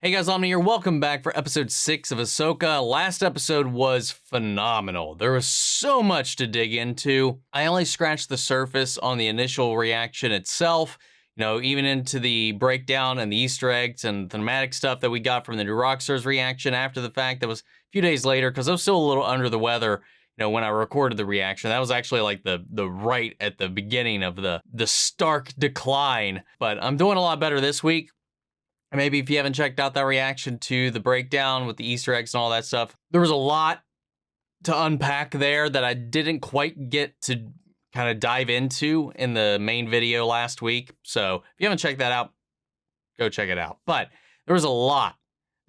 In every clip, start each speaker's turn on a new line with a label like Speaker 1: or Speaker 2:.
Speaker 1: Hey guys, Omni here. Welcome back for episode 6 of Ahsoka. Last episode was phenomenal. There was so much to dig into. I only scratched the surface on the initial reaction itself, even into the breakdown and the Easter eggs and thematic stuff that we got from the new Rockstars reaction after the fact. That was a few days later because I was still a little under the weather, when I recorded the reaction. That was actually like the right at the beginning of the stark decline. But I'm doing a lot better this week. Maybe if you haven't checked out that reaction to the breakdown with the Easter eggs and all that stuff, there was a lot to unpack there that I didn't quite get to kind of dive into in the main video last week. So if you haven't checked that out, go check it out. But there was a lot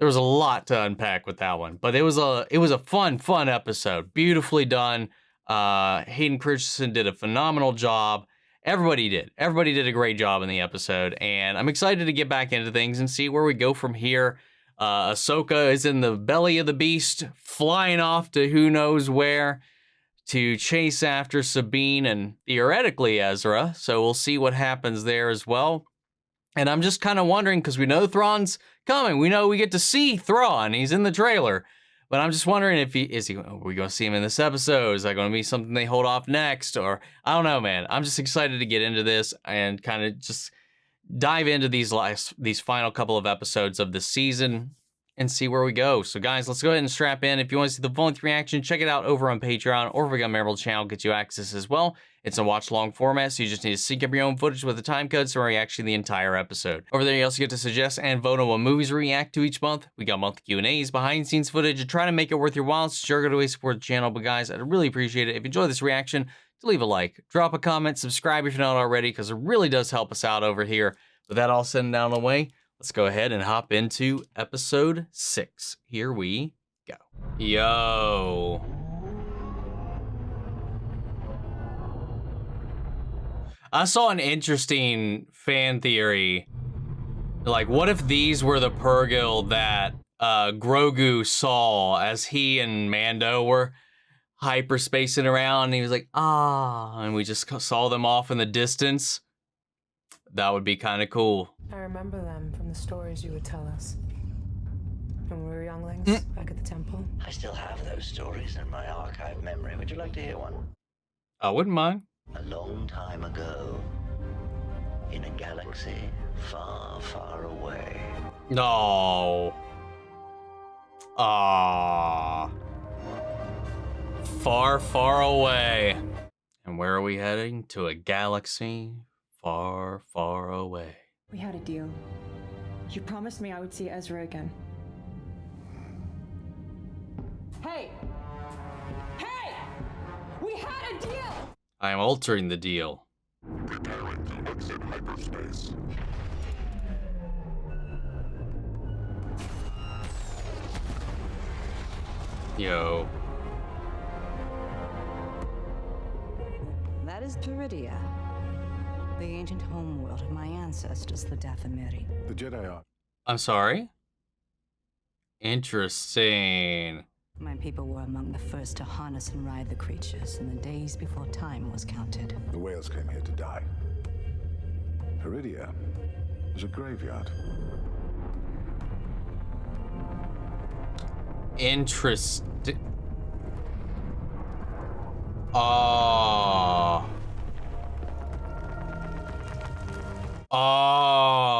Speaker 1: to unpack with that one. But it was a fun episode. Beautifully done. Hayden Christensen did a phenomenal job. Everybody did a great job in the episode, and I'm excited to get back into things and see where we go from here. Ahsoka is in the belly of the beast, flying off to who knows where to chase after Sabine and theoretically Ezra, so we'll see what happens there as well. And I'm just kind of wondering, because we know Thrawn's coming. We know we get to see Thrawn. He's in the trailer. But I'm just wondering if are we going to see him in this episode? Is that going to be something they hold off next? Or, I don't know, man. I'm just excited to get into this and kind of just dive into these final couple of episodes of the season and see where we go. So, guys, let's go ahead and strap in. If you want to see the full-length reaction, check it out over on Patreon, or if we got a memorable channel, gets you access as well. It's a watch-along format, so you just need to sync up your own footage with the time code, so we're reacting the entire episode. Over there, you also get to suggest and vote on what movies we react to each month. We got monthly Q&As, behind-the-scenes footage, and try to make it worth your while. It's sure good way to support the channel, but guys, I'd really appreciate it if you enjoy this reaction to leave a like, drop a comment, subscribe if you're not already, because it really does help us out over here. With that all said and down the way, let's go ahead and hop into episode 6. Here we go. Yo. I saw an interesting fan theory. Like, what if these were the Purrgil that Grogu saw as he and Mando were hyperspacing around, and he was like, and we just saw them off in the distance? That would be kind of cool.
Speaker 2: I remember them from the stories you would tell us when we were younglings back at the temple.
Speaker 3: I still have those stories in my archive memory. Would you like to hear one?
Speaker 1: I wouldn't mind.
Speaker 3: A long time ago, in a galaxy far, far away.
Speaker 1: No. Far, far away. And where are we heading? To a galaxy far, far away.
Speaker 4: We had a deal. You promised me I would see Ezra again. Hey! Hey! We had a deal!
Speaker 1: I am altering the deal.
Speaker 5: Preparing to exit hyperspace.
Speaker 1: Yo.
Speaker 6: That is Peridea, the ancient homeworld of my ancestors, the Dathomiri.
Speaker 5: The Jedi are.
Speaker 1: I'm sorry? Interesting.
Speaker 6: My people were among the first to harness and ride the creatures in the days before time was counted.
Speaker 5: The whales came here to die. Peridea is a graveyard.
Speaker 1: Interesting.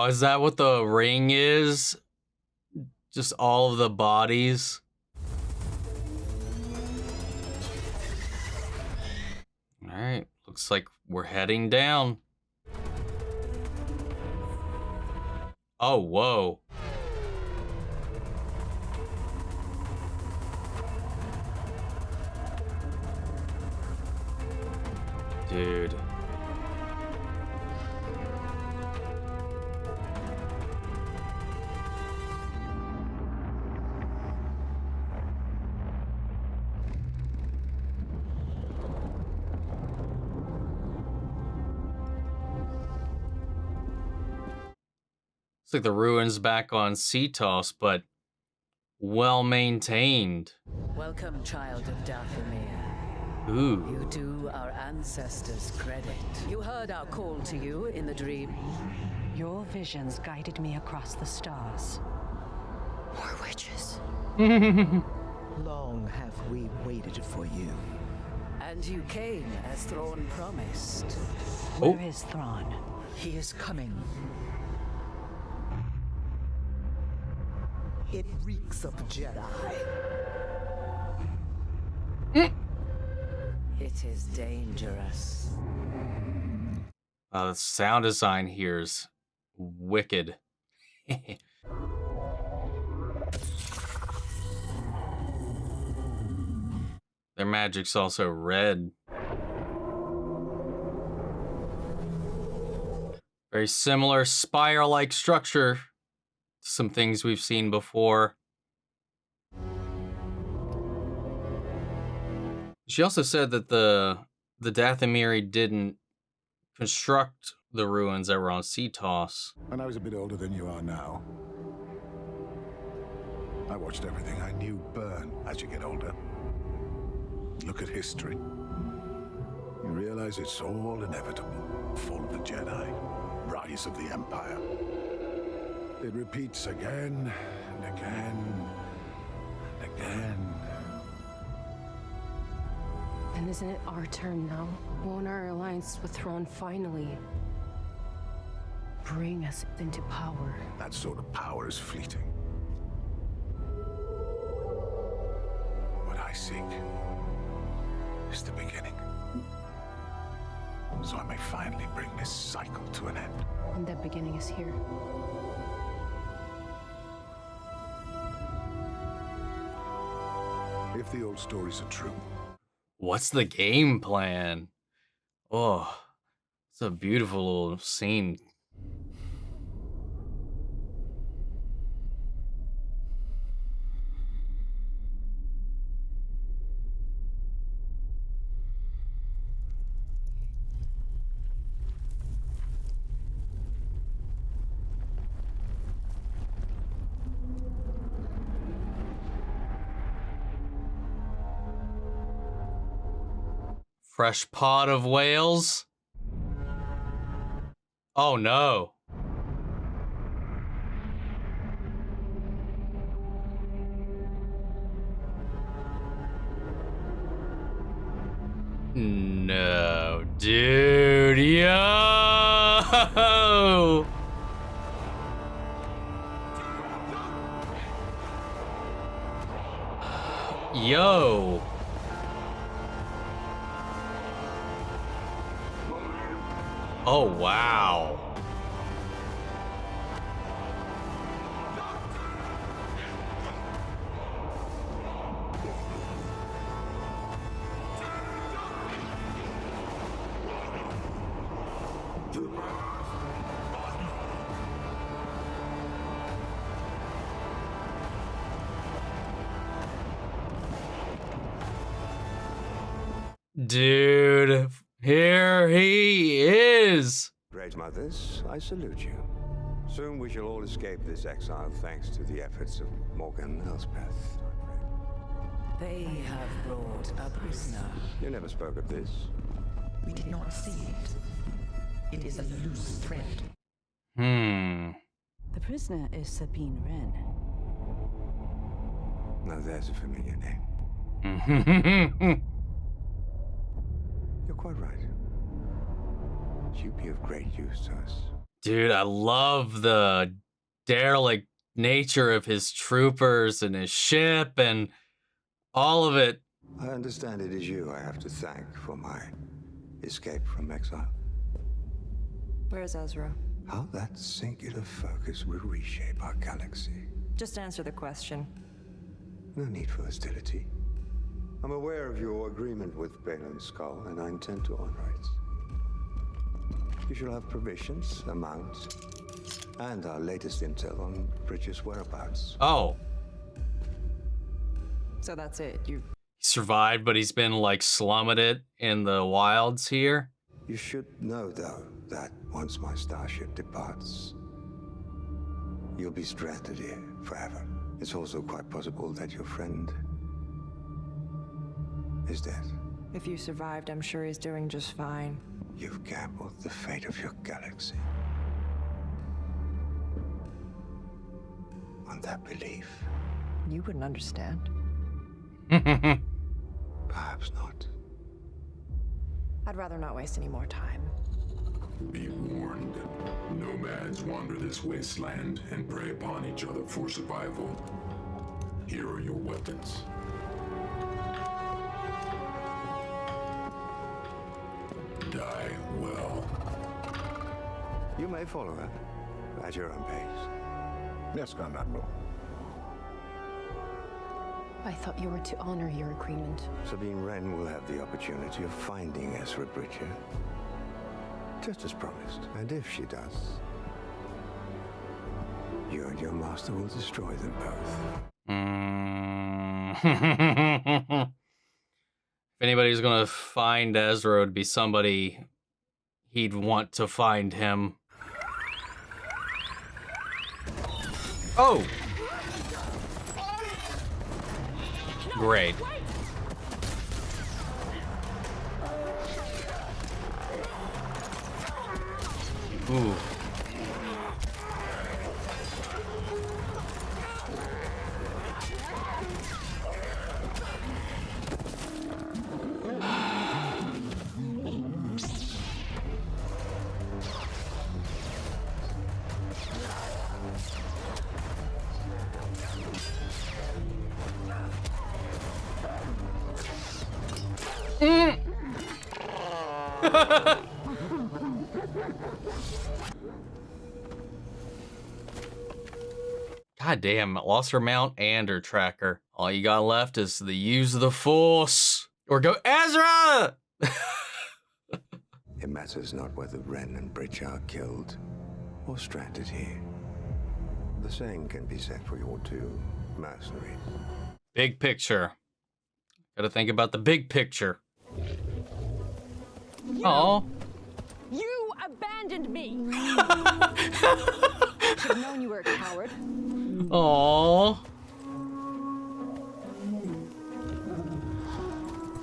Speaker 1: Is that what the ring is? Just all of the bodies? Alright, looks like we're heading down. Oh, whoa. Dude. It's like the ruins back on Cetos, but well maintained.
Speaker 7: Welcome, child of Dathomir.
Speaker 1: Ooh.
Speaker 7: You do our ancestors credit. You heard our call to you in the dream.
Speaker 6: Your visions guided me across the stars.
Speaker 8: Long have we waited for you.
Speaker 7: And you came as Thrawn promised.
Speaker 6: Where is Thrawn?
Speaker 8: He is coming. It reeks of Jedi.
Speaker 7: It is dangerous.
Speaker 1: The sound design here is wicked. Their magic's also red. Very similar spire-like structure to some things we've seen before. She also said that the Dathomiri didn't construct the ruins that were on Cetos.
Speaker 5: When I was a bit older than you are now, I watched everything I knew burn as you get older. Look at history. You realize it's all inevitable. Fall of the Jedi, rise of the Empire. It repeats again and again and again.
Speaker 2: And isn't it our turn now? Won't our alliance with Thrawn finally bring us into power?
Speaker 5: That sort of power is fleeting. What I seek is the beginning. So I may finally bring this cycle to an end.
Speaker 2: And that beginning is here.
Speaker 5: If the old stories are true,
Speaker 1: What's the game plan? Oh, it's a beautiful little scene. Fresh pot of whales? Oh no. No, dude, yo! Yo! Oh, wow. Dude, here he is.
Speaker 9: Great mothers, I salute you. Soon we shall all escape this exile thanks to the efforts of Morgan and Elsbeth.
Speaker 7: They have brought a prisoner.
Speaker 9: You never spoke of this.
Speaker 8: we did not see it. It is a loose thread.
Speaker 6: The prisoner is Sabine Wren.
Speaker 9: Now there's a familiar name. You're quite right. She'd be of great use to us.
Speaker 1: Dude, I love the derelict nature of his troopers and his ship and all of it.
Speaker 9: I understand it is you I have to thank for my escape from exile.
Speaker 4: Where's Ezra?
Speaker 9: How that singular focus will reshape our galaxy.
Speaker 4: Just answer the question.
Speaker 9: No need for hostility. I'm aware of your agreement with Baylan Skoll, and I intend to honor it. You shall have provisions, amounts, and our latest intel on Bridges' whereabouts.
Speaker 1: Oh.
Speaker 4: So that's it. You
Speaker 1: He survived, but he's been like slumming it in the wilds here.
Speaker 9: You should know, though, that once my starship departs, you'll be stranded here forever. It's also quite possible that your friend is dead.
Speaker 4: If you survived, I'm sure he's doing just fine.
Speaker 9: You've gambled the fate of your galaxy on that belief.
Speaker 2: You wouldn't understand.
Speaker 9: Perhaps not.
Speaker 2: I'd rather not waste any more time.
Speaker 10: Be warned. Nomads wander this wasteland and prey upon each other for survival. Here are your weapons. Die well.
Speaker 9: You may follow her at your own pace.
Speaker 5: Yes, Grand Admiral.
Speaker 11: I thought you were to honor your agreement.
Speaker 9: Sabine Wren will have the opportunity of finding Ezra Bridger. Just as promised. And if she does, you and your master will destroy them both.
Speaker 1: If anybody's gonna find Ezra, it would be somebody he'd want to find him. Oh! Great. Ooh. God damn, lost her mount and her tracker. All you got left is the use of the Force. Or go, Ezra!
Speaker 9: It matters not whether Wren and Bridger are killed or stranded here. The same can be said for your two mercenaries.
Speaker 1: Big picture. Gotta think about the big picture. Oh.
Speaker 11: You abandoned me! Should have known you were a coward.
Speaker 1: Oh.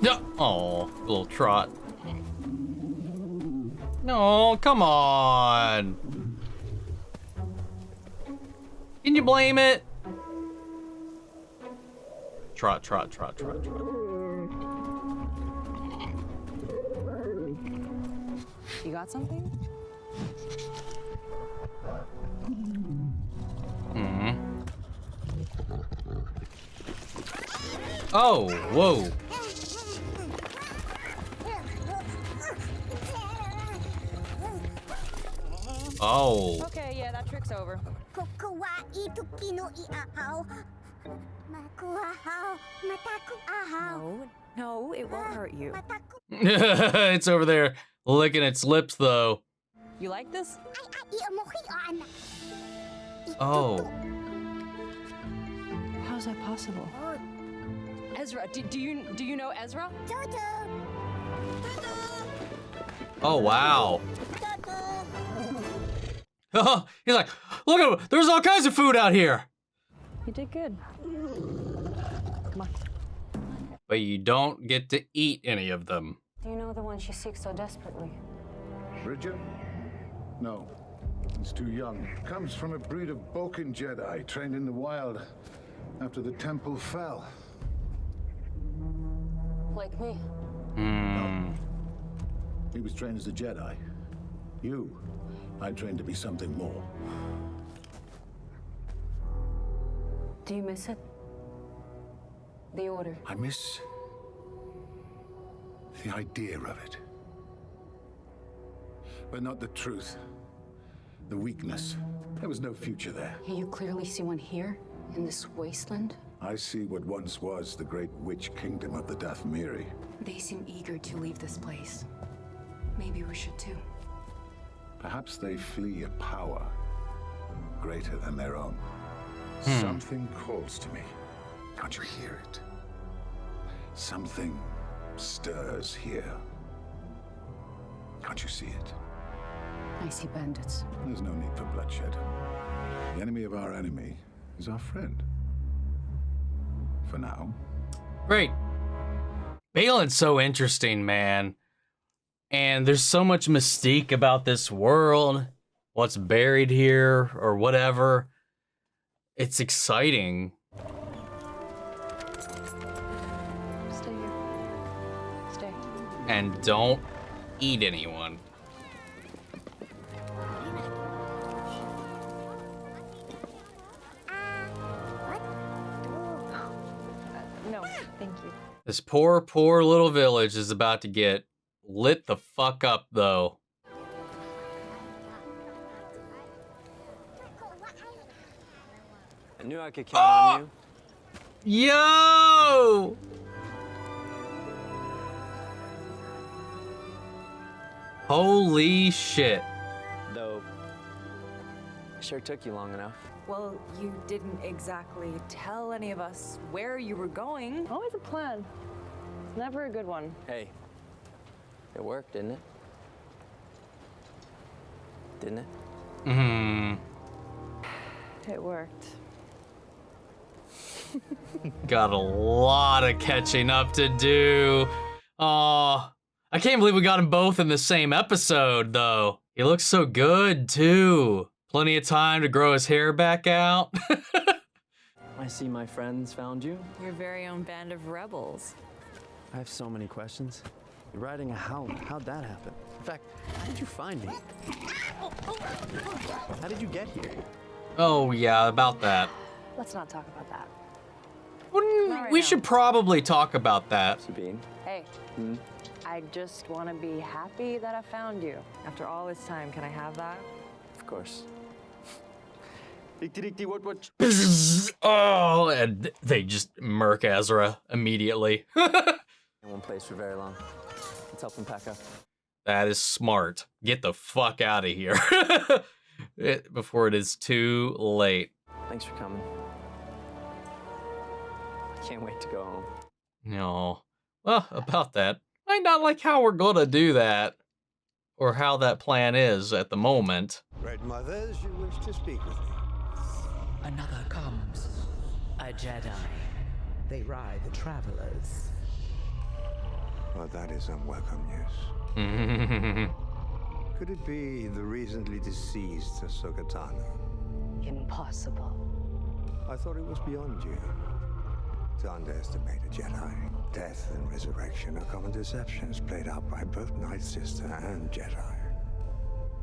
Speaker 1: No. Oh, little trot. No, come on. Can you blame it? Trot, trot, trot, trot, trot.
Speaker 11: You got something?
Speaker 1: Mm-hmm. Oh, whoa. Oh.
Speaker 11: Okay, yeah, that trick's over.
Speaker 2: No, it won't hurt you.
Speaker 1: It's over there licking its lips, though.
Speaker 11: You like this?
Speaker 1: Oh.
Speaker 11: How's that possible? Ezra, do you know Ezra?
Speaker 1: Oh, wow. He's like, look at, there's all kinds of food out here.
Speaker 11: You did good. Come on.
Speaker 1: But you don't get to eat any of them.
Speaker 11: Do you know the one she seeks so desperately?
Speaker 5: Bridger? No. He's too young. Comes from a breed of Boken Jedi trained in the wild after the temple fell.
Speaker 11: Like me?
Speaker 5: No. He was trained as a Jedi. You, I trained to be something more.
Speaker 11: Do you miss it? The order.
Speaker 5: I miss the idea of it. But not the truth. The weakness. There was no future there.
Speaker 11: You clearly see one here, in this wasteland?
Speaker 5: I see what once was the great witch kingdom of the Dathmiri.
Speaker 11: They seem eager to leave this place. Maybe we should too.
Speaker 5: Perhaps they flee a power greater than their own. Something calls to me. Can't you hear it? Something stirs here. Can't you see it?
Speaker 11: I see bandits.
Speaker 5: There's no need for bloodshed. The enemy of our enemy is our friend. For now.
Speaker 1: Great. Baylan's so interesting, man. And there's so much mystique about this world, what's buried here or whatever. It's exciting. And don't eat anyone.
Speaker 11: No, thank you.
Speaker 1: This poor, poor little village is about to get lit the fuck up, though.
Speaker 12: I knew I could count on you.
Speaker 1: Yo! Holy shit.
Speaker 12: Though, it sure took you long enough.
Speaker 13: Well, you didn't exactly tell any of us where you were going.
Speaker 11: Always a plan. It's never a good one.
Speaker 12: Hey, it worked, didn't it? Didn't it?
Speaker 1: Mm-hmm.
Speaker 11: It worked.
Speaker 1: Got a lot of catching up to do. Aw. I can't believe we got them both in the same episode, though. He looks so good, too. Plenty of time to grow his hair back out.
Speaker 12: I see my friends found you.
Speaker 13: Your very own band of rebels.
Speaker 12: I have so many questions. You're riding a hound. How'd that happen? In fact, how did you find me? How did you get here?
Speaker 1: Oh, yeah, about that.
Speaker 11: Let's not talk about that.
Speaker 1: We should probably talk about that.
Speaker 12: Sabine.
Speaker 11: Hey, I just want to be happy that I found you.
Speaker 13: After all this time, can I have that?
Speaker 12: Of course. What?
Speaker 1: Oh, and they just murk Ezra immediately.
Speaker 12: In one place for very long. Let's help them pack up.
Speaker 1: That is smart. Get the fuck out of here before it is too late.
Speaker 12: Thanks for coming. I can't wait to go home.
Speaker 1: No. Well, about that, I not like how we're gonna do that, or how that plan is at the moment.
Speaker 9: Red Mothers, you wish to speak with me?
Speaker 8: Another comes. A Jedi. They ride the travelers.
Speaker 9: Well, that is unwelcome news.
Speaker 1: Oh,
Speaker 9: Could it be the recently deceased AHSOKA Tano?
Speaker 6: Impossible.
Speaker 9: I thought it was beyond you. To underestimate a Jedi. Death and resurrection are common deceptions played out by both Night Sister and Jedi.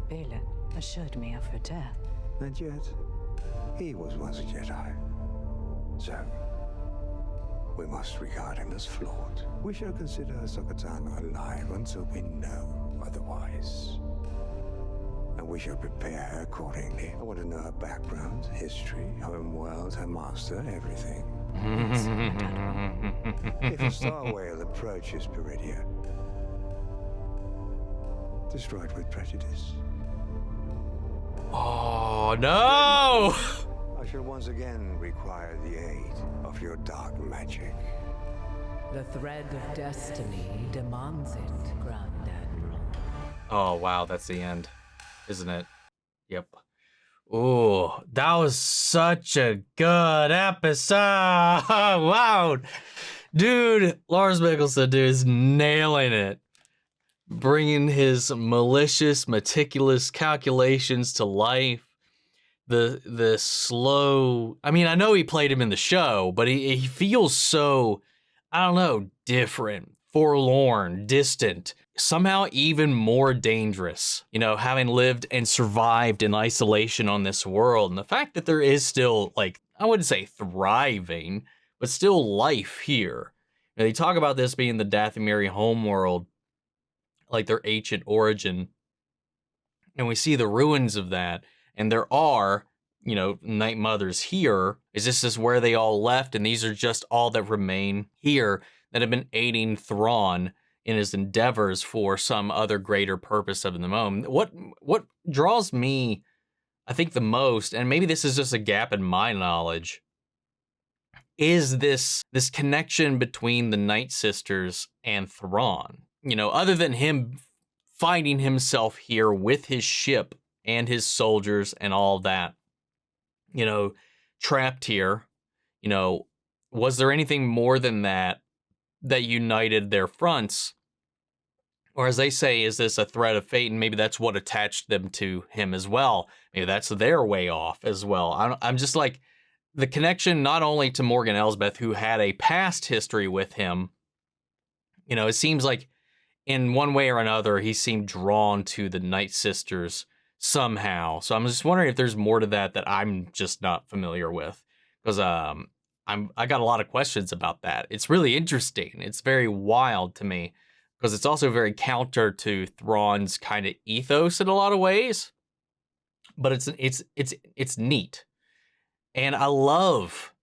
Speaker 6: Baylan assured me of her death.
Speaker 9: And yet, he was once a Jedi. So, we must regard him as flawed. We shall consider AHSOKA Tano alive until we know otherwise. And we shall prepare her accordingly. I want to know her background, history, homeworld, her master, everything. If a Star Whale approaches Peridea, destroy it with prejudice.
Speaker 1: Oh, no!
Speaker 9: I shall once again require the aid of your dark magic.
Speaker 8: The thread of destiny demands it, Grand Admiral.
Speaker 1: Oh, wow, that's the end, isn't it? Yep. Oh, that was such a good episode. Wow. Dude, Lars Mikkelson, dude, is nailing it. Bringing his malicious, meticulous calculations to life. The slow, I mean, I know he played him in the show, but he feels so, I don't know, different, forlorn, distant, somehow even more dangerous, you know, having lived and survived in isolation on this world. And the fact that there is still, like, I wouldn't say thriving, but still life here. You know, they talk about this being the Dathomiri homeworld, like their ancient origin. And we see the ruins of that. And there are, you know, Night Mothers here. Is this where they all left? And these are just all that remain here that have been aiding Thrawn in his endeavors for some other greater purpose of the moment. What draws me, I think, the most, and maybe this is just a gap in my knowledge, is this connection between the Night Sisters and Thrawn. You know, other than him finding himself here with his ship and his soldiers and all that, you know, trapped here, you know, was there anything more than that united their fronts? Or as they say, is this a thread of fate? And maybe that's what attached them to him as well. Maybe that's their way off as well. I'm just like, the connection not only to Morgan Elsbeth, who had a past history with him, you know, it seems like in one way or another, he seemed drawn to the Night Sisters somehow. So I'm just wondering if there's more to that I'm just not familiar with, because I got a lot of questions about that. It's really interesting. It's very wild to me, because it's also very counter to Thrawn's kind of ethos in a lot of ways. But it's neat, and I love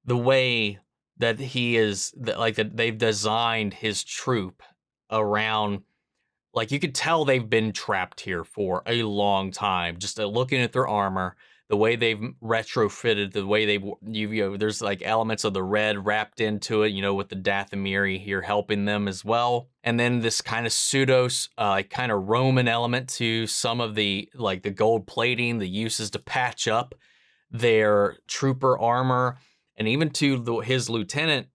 Speaker 1: the way that that they've designed his troop around. Like, you could tell they've been trapped here for a long time. Just looking at their armor, the way they've retrofitted, the way there's like elements of the red wrapped into it, with the Dathomiri here helping them as well. And then this kind of kind of Roman element to some of the gold plating, the uses to patch up their trooper armor, and even to his lieutenant,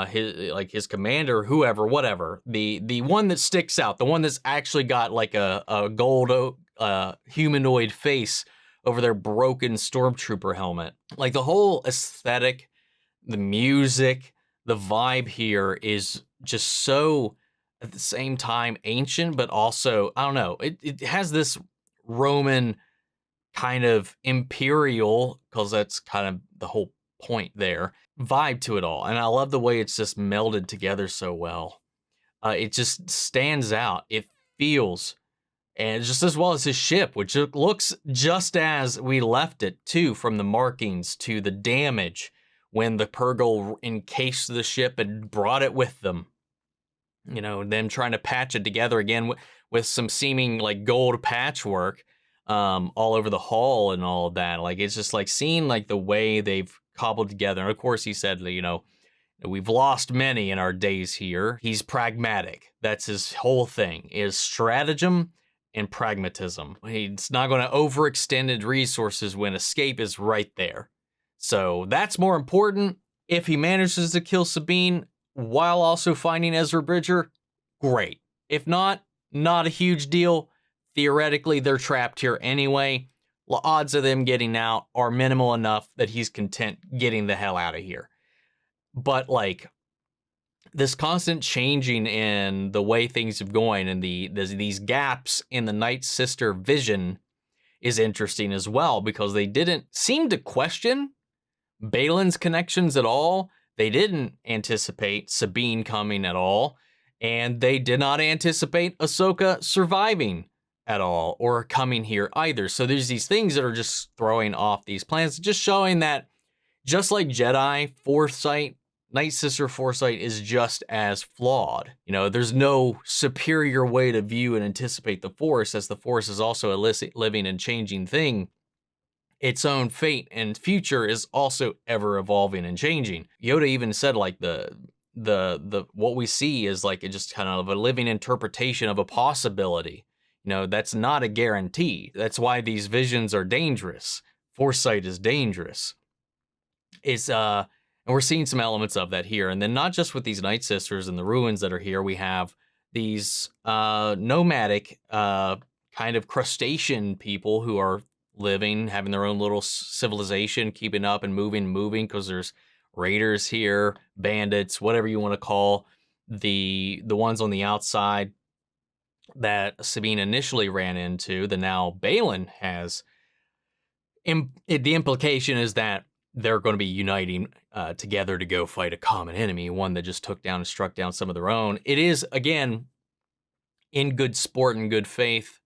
Speaker 1: his commander, whoever, whatever, the one that sticks out, the one that's actually got like a gold humanoid face over their broken stormtrooper helmet. Like, the whole aesthetic, the music, the vibe here is just so, at the same time, ancient, but also, I don't know, it has this Roman kind of imperial, because that's kind of the whole point there, vibe to it all. And I love the way it's just melded together so well. It just stands out. It feels, and just as well as his ship, which looks just as we left it too, from the markings to the damage when the Purrgil encased the ship and brought it with them. Them trying to patch it together again with some seeming like gold patchwork all over the hull and all of that. Like, it's just like seeing like the way they've cobbled together. And of course, he said, we've lost many in our days here. He's pragmatic. That's his whole thing, is stratagem and pragmatism. He's not going to overextend resources when escape is right there. So that's more important. If he manages to kill Sabine while also finding Ezra Bridger, great. If not a huge deal. Theoretically, they're trapped here anyway. The odds of them getting out are minimal enough that he's content getting the hell out of here. But like, this constant changing in the way things are going, and these gaps in the Night Sister vision is interesting as well, because they didn't seem to question Baylan's connections at all. They didn't anticipate Sabine coming at all, and they did not anticipate Ahsoka surviving at all, or coming here either. So there's these things that are just throwing off these plans, just showing that, just like Jedi foresight, Night Sister foresight is just as flawed. There's no superior way to view and anticipate the Force, as the Force is also a living and changing thing. Its own fate and future is also ever evolving and changing. Yoda even said, like, the what we see is like just kind of a living interpretation of a possibility. That's not a guarantee. That's why these visions are dangerous. Foresight is dangerous. And we're seeing some elements of that here. And then not just with these Night Sisters and the ruins that are here, we have these nomadic kind of crustacean people who are living, having their own little civilization, keeping up and moving, because there's raiders here, bandits, whatever you want to call the ones on the outside that Sabine initially ran into, that now Baylan has. The implication is that they're going to be uniting together to go fight a common enemy, one that just took down and struck down some of their own. It is, again, in good sport and good faith,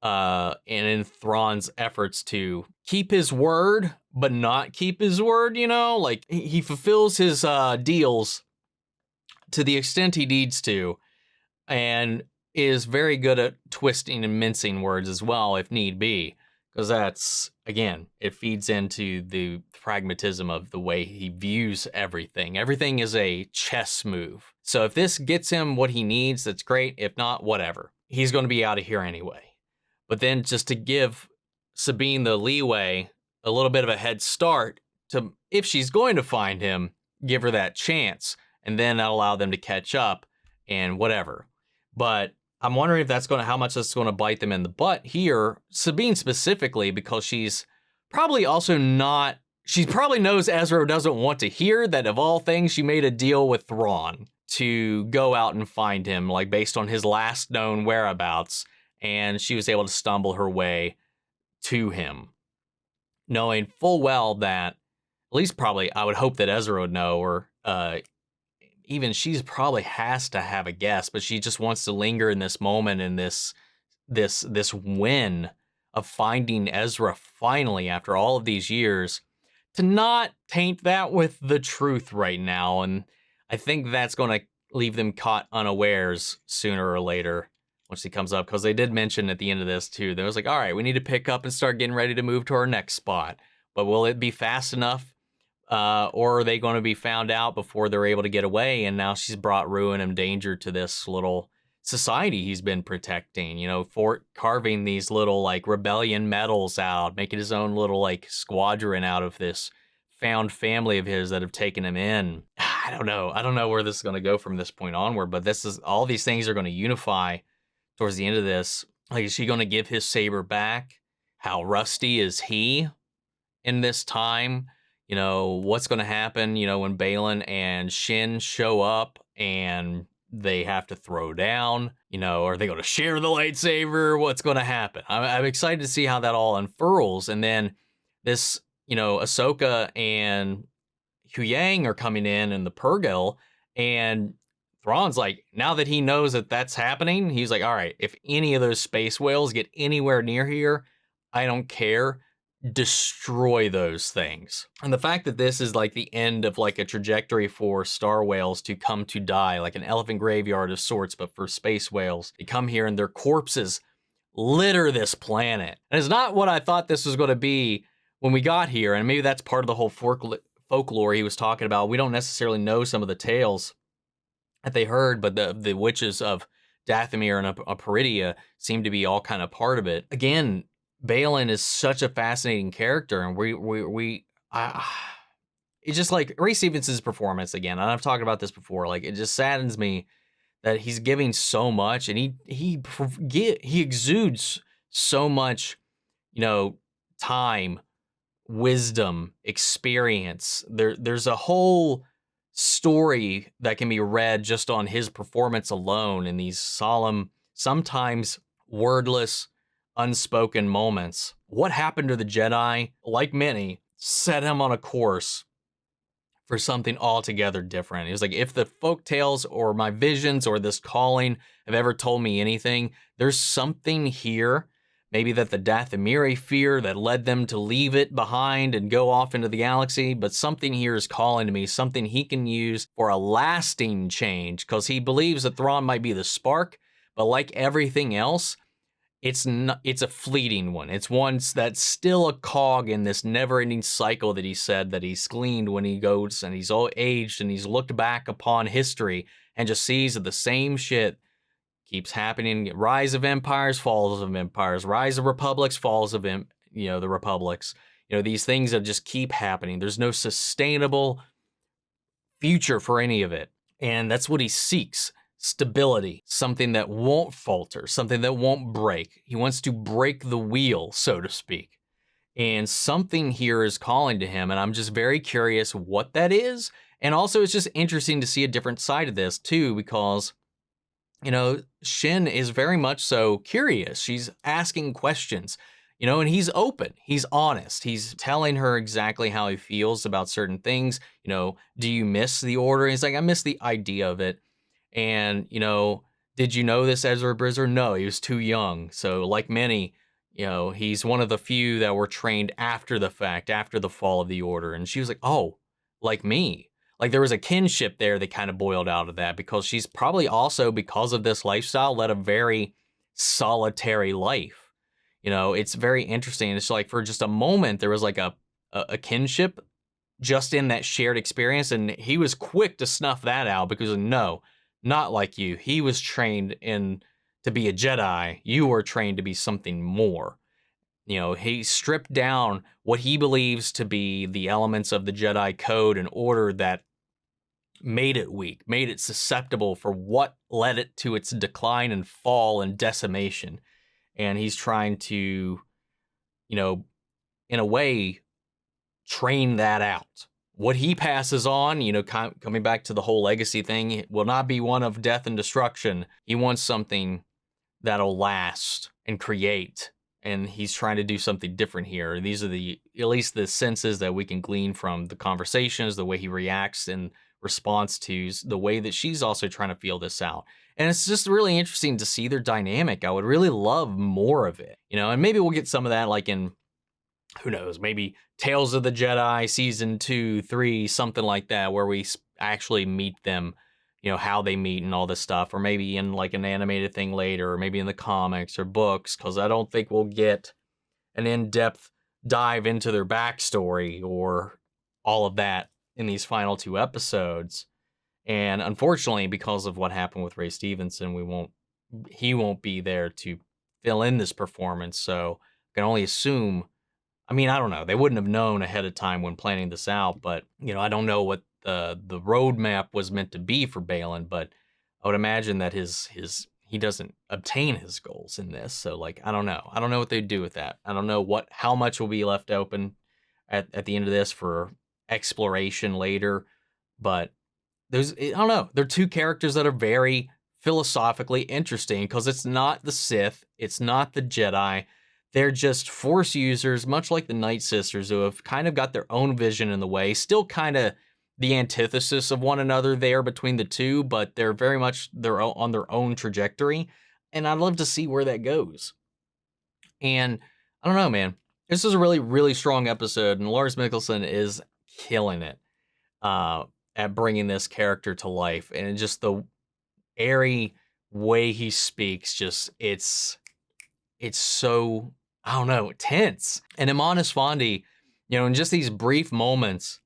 Speaker 1: and in Thrawn's efforts to keep his word, but not keep his word, like he fulfills his deals to the extent he needs to, and is very good at twisting and mincing words as well, if need be, because that's, again, it feeds into the pragmatism of the way he views everything. Everything is a chess move. So if this gets him what he needs, that's great. If not, whatever. He's going to be out of here anyway. But then just to give Sabine the leeway, a little bit of a head start to, if she's going to find him, give her that chance, and then allow them to catch up and whatever. But I'm wondering if that's how much that's going to bite them in the butt here, Sabine specifically, because she's probably also not, she probably knows Ezra doesn't want to hear that, of all things, she made a deal with Thrawn. to go out and find him, like based on his last known whereabouts, and she was able to stumble her way to him, knowing full well that, at least probably, I would hope that Ezra would know, or even she's probably has to have a guess, but she just wants to linger in this moment and this win of finding Ezra finally after all of these years, to not taint that with the truth right now. And I think that's going to leave them caught unawares sooner or later once he comes up, because they did mention at the end of this too, they was like, all right, we need to pick up and start getting ready to move to our next spot, but will it be fast enough? Or are they going to be found out before they're able to get away? And now she's brought ruin and danger to this little society he's been protecting, you know, carving these little like rebellion medals out, making his own little like squadron out of this found family of his that have taken him in. I don't know where this is going to go from this point onward, but all these things are going to unify towards the end of this. Like, is she going to give his saber back? How rusty is he in this time? You know, what's going to happen, you know, when Baylan and Shin show up and they have to throw down? You know, are they going to share the lightsaber? What's going to happen? I'm excited to see how that all unfurls. And then this, you know, Ahsoka and Huyang are coming in the Purrgil, and Thrawn's like, now that he knows that that's happening, he's like, all right, if any of those space whales get anywhere near here, I don't care. Destroy those things. And the fact that this is like the end of like a trajectory for star whales to come to die, like an elephant graveyard of sorts, but for space whales, they come here and their corpses litter this planet. And it's not what I thought this was going to be when we got here. And maybe that's part of the whole folklore he was talking about. We don't necessarily know some of the tales that they heard, but the witches of Dathomir and Peridea seem to be all kind of part of it. Again, Baylan is such a fascinating character, and it's just like Ray Stevenson's performance again. And I've talked about this before. Like, it just saddens me that he's giving so much, and he exudes so much, you know, time, wisdom, experience. There's a whole story that can be read just on his performance alone in these solemn, sometimes wordless, unspoken moments. What happened to the Jedi, like many, set him on a course for something altogether different. It was like, if the folk tales or my visions or this calling have ever told me anything, there's something here, maybe that the Dathomiri fear that led them to leave it behind and go off into the galaxy, but something here is calling to me, something he can use for a lasting change, because he believes that Thrawn might be the spark, but like everything else, it's a fleeting one. It's one that's still a cog in this never-ending cycle that he said that he's gleaned when he goes and he's all aged and he's looked back upon history and just sees that the same shit keeps happening. Rise of empires, falls of empires, rise of republics, falls of the republics. You know, these things that just keep happening. There's no sustainable future for any of it. And that's what he seeks. Stability, something that won't falter, something that won't break. He wants to break the wheel, so to speak. And something here is calling to him, and I'm just very curious what that is. And also, it's just interesting to see a different side of this, too, because, you know, Shin is very much so curious. She's asking questions, you know, and he's open. He's honest. He's telling her exactly how he feels about certain things. You know, do you miss the order? And he's like, I miss the idea of it. And, you know, did you know this, Ezra Bridger? No, he was too young. So like many, you know, he's one of the few that were trained after the fact, after the fall of the order. And she was like, oh, like me. Like, there was a kinship there that kind of boiled out of that, because she's probably also, because of this lifestyle, led a very solitary life. You know, it's very interesting. It's like, for just a moment, there was like a kinship just in that shared experience. And he was quick to snuff that out, because no, not like you. He was trained to be a Jedi. You were trained to be something more. You know, he stripped down what he believes to be the elements of the Jedi code and order that made it weak, made it susceptible for what led it to its decline and fall and decimation. And he's trying to, you know, in a way, train that out. what he passes on, you know, coming back to the whole legacy thing, will not be one of death and destruction. He wants something that'll last and create. And he's trying to do something different here. These are at least the senses that we can glean from the conversations, the way he reacts in response to the way that she's also trying to feel this out. And it's just really interesting to see their dynamic. I would really love more of it, you know, and maybe we'll get some of that like in, who knows, maybe Tales of the Jedi season 2, 3, something like that, where we actually meet them, you know, how they meet and all this stuff, or maybe in like an animated thing later, or maybe in the comics or books, because I don't think we'll get an in-depth dive into their backstory or all of that in these final 2 episodes. And unfortunately, because of what happened with Ray Stevenson, he won't be there to fill in this performance. So I can only assume, I mean, I don't know. They wouldn't have known ahead of time when planning this out, but, you know, I don't know what the roadmap was meant to be for Baylan, but I would imagine that he doesn't obtain his goals in this. So, like, I don't know. I don't know what they'd do with that. I don't know how much will be left open at the end of this for exploration later, but I don't know. They're 2 characters that are very philosophically interesting, because it's not the Sith, it's not the Jedi. They're just Force users, much like the Night Sisters, who have kind of got their own vision in the way, still kind of the antithesis of one another there between the 2, but they're very much on their own trajectory, and I'd love to see where that goes. And I don't know, man. This is a really, really strong episode, and Lars Mikkelson is killing it at bringing this character to life, and just the airy way he speaks, just it's so, I don't know, tense. And Eman Esfandi, you know, in just these brief moments,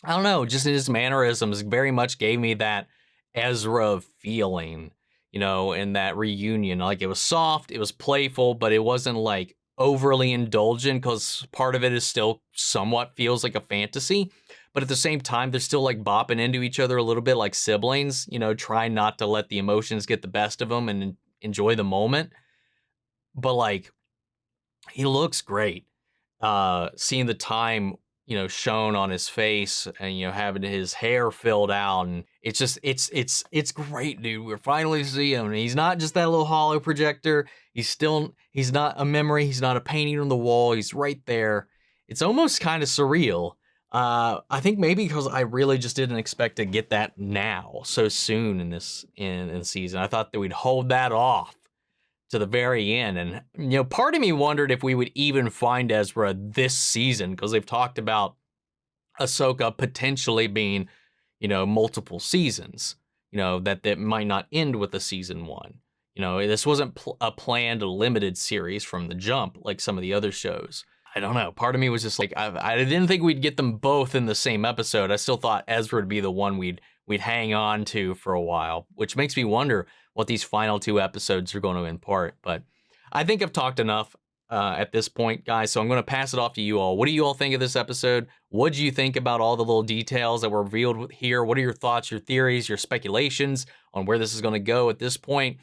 Speaker 1: I don't know, just in his mannerisms, very much gave me that Ezra feeling, you know, in that reunion. Like, it was soft, it was playful, but it wasn't like overly indulgent, because part of it is still somewhat feels like a fantasy. But at the same time, they're still like bopping into each other a little bit like siblings, you know, trying not to let the emotions get the best of them and enjoy the moment. But like, he looks great. Seeing the time, you know, shown on his face, and, you know, having his hair filled out, and it's just, it's great, dude. We're finally seeing him. And he's not just that little hollow projector. He's not a memory. He's not a painting on the wall. He's right there. It's almost kind of surreal. I think maybe because I really just didn't expect to get that now so soon in the season. I thought that we'd hold that off to the very end. And, you know, part of me wondered if we would even find Ezra this season, because they've talked about Ahsoka potentially being, you know, multiple seasons, you know, that might not end with a season 1. You know, this wasn't a planned limited series from the jump like some of the other shows. I don't know. Part of me was just like, I didn't think we'd get them both in the same episode. I still thought Ezra would be the one we'd hang on to for a while, which makes me wonder what these final 2 episodes are going to impart. But I think I've talked enough at this point, guys, so I'm going to pass it off to you all. What do you all think of this episode? What do you think about all the little details that were revealed here? What are your thoughts, your theories, your speculations on where this is going to go at this point?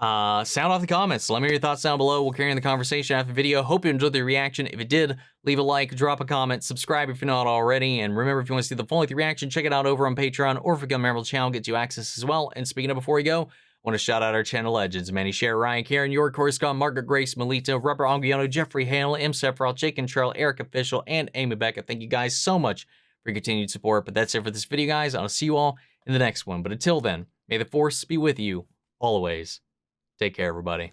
Speaker 1: Sound off the comments. Let me know your thoughts down below. We'll carry on the conversation after the video. Hope you enjoyed the reaction. If it did, leave a like, drop a comment, subscribe if you're not already, and remember, if you want to see the full length reaction, check it out over on Patreon, or if you become a member of the channel, get you access as well. And speaking of, before we go, I want to shout out our channel legends: Manny, Cher, Ryan, Karen, York, Coruscant, Margaret, Grace, Melita, Rubber, Anguiano, Jeffrey, Hale, M. Sephiroth, Jake and Trail, Eric Official, and Amy Becca. Thank you guys so much for your continued support. But that's it for this video, guys. I'll see you all in the next one. But until then, may the Force be with you always. Take care, everybody.